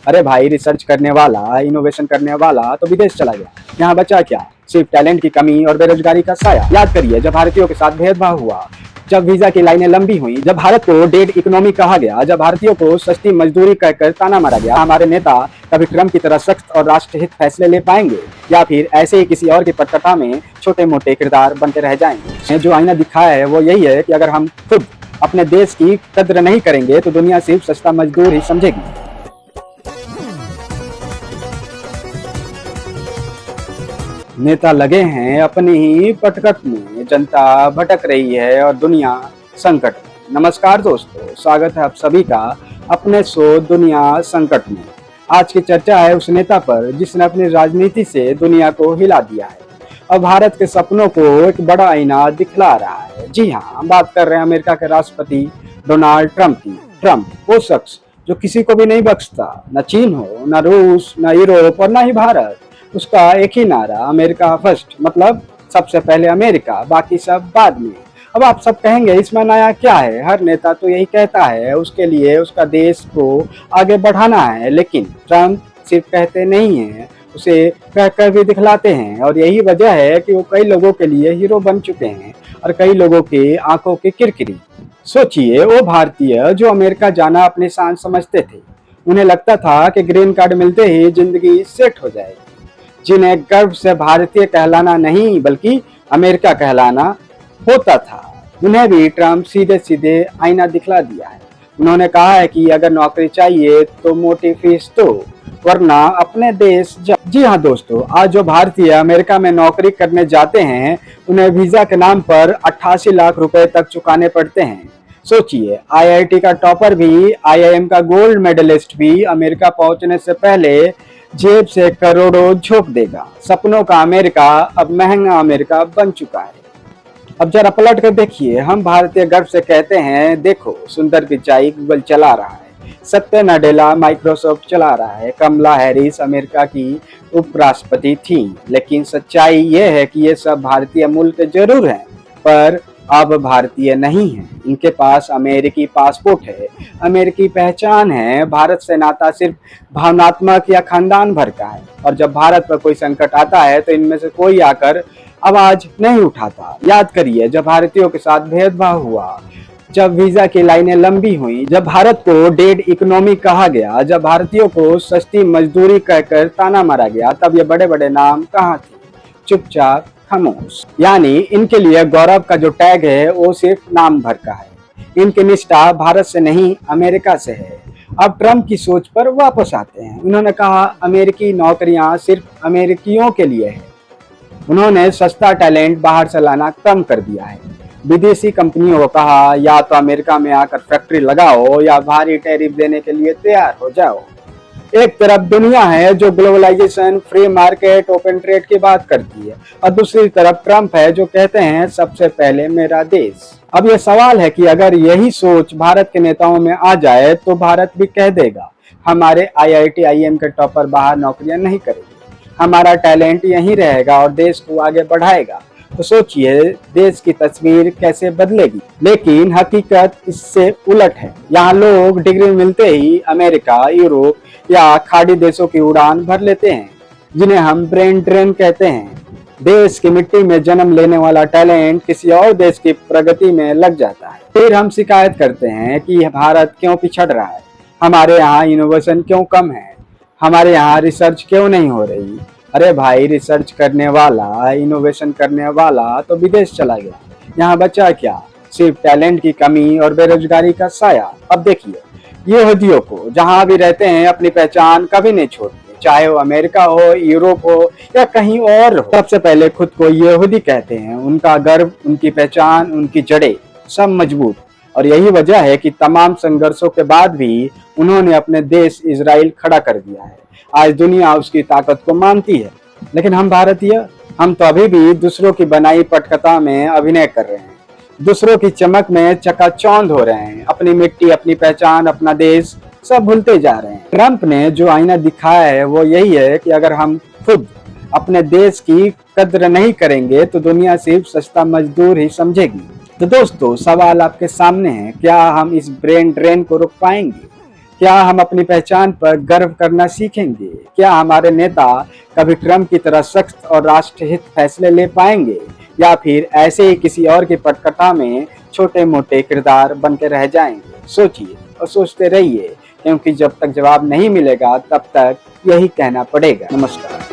अरे भाई, रिसर्च करने वाला, इनोवेशन करने वाला तो विदेश चला गया, यहाँ बचा क्या? सिर्फ टैलेंट की कमी और बेरोजगारी का साया। याद करिए, जब भारतीयों के साथ भेदभाव हुआ, जब वीजा की लाइनें लंबी हुई, जब भारत को डेड इकोनॉमी कहा गया, जब भारतीयों को सस्ती मजदूरी कहकर ताना मारा गया, हमारे नेता कभी ट्रम्प की तरह सख्त और राष्ट्रहित फैसले ले पाएंगे, या फिर ऐसे ही किसी और की पटकथा में छोटे मोटे किरदार बनते रह जाएंगे? जो आईना दिखाया है वो यही है कि अगर हम खुद अपने देश की कद्र नहीं करेंगे तो दुनिया सिर्फ सस्ता मजदूर ही समझेगी। नेता लगे हैं अपनी ही पटकथ में, जनता भटक रही है और दुनिया संकट में। नमस्कार दोस्तों, स्वागत है आप सभी का अपने शो दुनिया संकट में। आज की चर्चा है उस नेता पर जिसने अपनी राजनीति से दुनिया को हिला दिया है और भारत के सपनों को एक बड़ा आईना दिखला रहा है। जी हाँ, हम बात कर रहे हैं अमेरिका के राष्ट्रपति डोनाल्ड ट्रंप की। ट्रंप वो शख्स जो किसी को भी नहीं बख्शता, न चीन हो, न रूस, न यूरोप और न ही भारत। उसका एक ही नारा, अमेरिका फर्स्ट, मतलब सबसे पहले अमेरिका, बाकी सब बाद में। अब आप सब कहेंगे इसमें नया क्या है? हर नेता तो यही कहता है, उसके लिए उसका देश को आगे बढ़ाना है। लेकिन ट्रंप सिर्फ कहते नहीं हैं, उसे कहकर भी दिखलाते हैं। और यही वजह है कि वो कई लोगों के लिए हीरो बन चुके हैं और कई लोगों की आंखों की किरकिरी। सोचिए, वो भारतीय जो अमेरिका जाना अपनी शान समझते थे, उन्हें लगता था कि ग्रीन कार्ड मिलते ही जिंदगी सेट हो जाएगी, जिन्हें गर्व से भारतीय कहलाना नहीं बल्कि अमेरिका कहलाना होता था, उन्हें भी ट्रंप सीधे सीधे आईना दिखला दिया है। उन्होंने कहा है कि अगर नौकरी चाहिए तो मोटी फीस दो, वरना अपने देश जाओ। जी हाँ दोस्तों, आज जो भारतीय अमेरिका में नौकरी करने जाते हैं, उन्हें वीजा के नाम पर 88 लाख रुपए तक चुकाने पड़ते हैं। सोचिए, आईआईटी का टॉपर भी, आईआईएम का गोल्ड मेडलिस्ट भी अमेरिका पहुंचने से पहले जेब से करोड़ों झोंक देगा। सपनों का अमेरिका अब महंगा अमेरिका बन चुका है। अब जरा पलट कर देखिए, हम भारतीय गर्व से कहते हैं, देखो सुंदर पिचाई गूगल चला रहा है, सत्य नडेला माइक्रोसॉफ्ट चला रहा है, कमला हैरिस अमेरिका की उपराष्ट्रपति थी। लेकिन सच्चाई ये है कि ये सब भारतीय मुल्क जरूर हैं, पर अब भारतीय नहीं है। इनके पास अमेरिकी पासपोर्ट है, अमेरिकी पहचान है। भारत से नाता सिर्फ भावनात्मक या खानदान भर का है। और जब भारत पर कोई संकट आता है तो इनमें से कोई आकर आवाज नहीं उठाता। याद करिए, जब भारतीयों के साथ भेदभाव हुआ, जब वीजा की लाइनें लंबी हुई, जब भारत को डेड इकोनॉमी कहा गया, जब भारतीयों को सस्ती मजदूरी कहकर ताना मारा गया, तब ये बड़े बड़े नाम कहाँ थे? चुपचाप खामोश। यानी इनके लिए गौरव का जो टैग है वो सिर्फ नाम भर का है। इनकी निष्ठा भारत से नहीं अमेरिका से है। अब ट्रंप की सोच पर वापस आते हैं। उन्होंने कहा अमेरिकी नौकरियां सिर्फ अमेरिकियों के लिए है। उन्होंने सस्ता टैलेंट बाहर से लाना कम कर दिया है। विदेशी कंपनियों को कहा, या तो अमेरिका में आकर फैक्ट्री लगाओ या भारी टैरिफ देने के लिए तैयार हो जाओ। एक तरफ दुनिया है जो globalisation, free market, open trade की बात करती है, और दूसरी तरफ ट्रंप है जो कहते हैं सबसे पहले मेरा देश। अब यह सवाल है कि अगर यही सोच भारत के नेताओं में आ जाए तो भारत भी कह देगा हमारे आईआईटी आईएम के टॉपर बाहर नौकरियां नहीं करेंगे, हमारा टैलेंट यहीं रहेगा और देश को आगे बढ़ाएगा। तो सोचिए देश की तस्वीर कैसे बदलेगी। लेकिन हकीकत इससे उलट है। यहाँ लोग डिग्री मिलते ही अमेरिका, यूरोप या खाड़ी देशों की उड़ान भर लेते हैं, जिन्हें हम ब्रेन ड्रेन कहते हैं। देश की मिट्टी में जन्म लेने वाला टैलेंट किसी और देश की प्रगति में लग जाता है। फिर हम शिकायत करते हैं कि भारत क्यों पिछड़ रहा है, हमारे यहाँ इनोवेशन क्यों कम है, हमारे यहाँ रिसर्च क्यों नहीं हो रही। अरे भाई, रिसर्च करने वाला, इनोवेशन करने वाला तो विदेश चला गया, यहाँ बचा क्या? सिर्फ टैलेंट की कमी और बेरोजगारी का साया। अब देखिए, यहूदियों को जहाँ भी रहते हैं अपनी पहचान कभी नहीं छोड़ते, चाहे वो अमेरिका हो, यूरोप हो या कहीं और हो। सबसे पहले खुद को यहूदी कहते हैं। उनका गर्व, उनकी पहचान, उनकी जड़ें सब मजबूत। और यही वजह है कि तमाम संघर्षों के बाद भी उन्होंने अपने देश इजराइल खड़ा कर दिया है। आज दुनिया उसकी ताकत को मानती है। लेकिन हम भारतीय, हम तो अभी भी दूसरों की बनाई पटकथा में अभिनय कर रहे हैं, दूसरों की चमक में चकाचौंध हो रहे हैं। अपनी मिट्टी, अपनी पहचान, अपना देश सब भूलते जा रहे हैं। ट्रंप ने जो आईना दिखाया है वो यही है कि अगर हम खुद अपने देश की कद्र नहीं करेंगे तो दुनिया सिर्फ सस्ता मजदूर ही समझेगी। तो दोस्तों, सवाल आपके सामने है, क्या हम इस ब्रेन ड्रेन को रोक पाएंगे? क्या हम अपनी पहचान पर गर्व करना सीखेंगे? क्या हमारे नेता कभी ट्रंप की तरह सख्त और राष्ट्रहित फैसले ले पाएंगे, या फिर ऐसे ही किसी और की पटकथा में छोटे मोटे किरदार बन के रह जाएंगे? सोचिए और सोचते रहिए, क्योंकि जब तक जवाब नहीं मिलेगा तब तक यही कहना पड़ेगा। नमस्कार।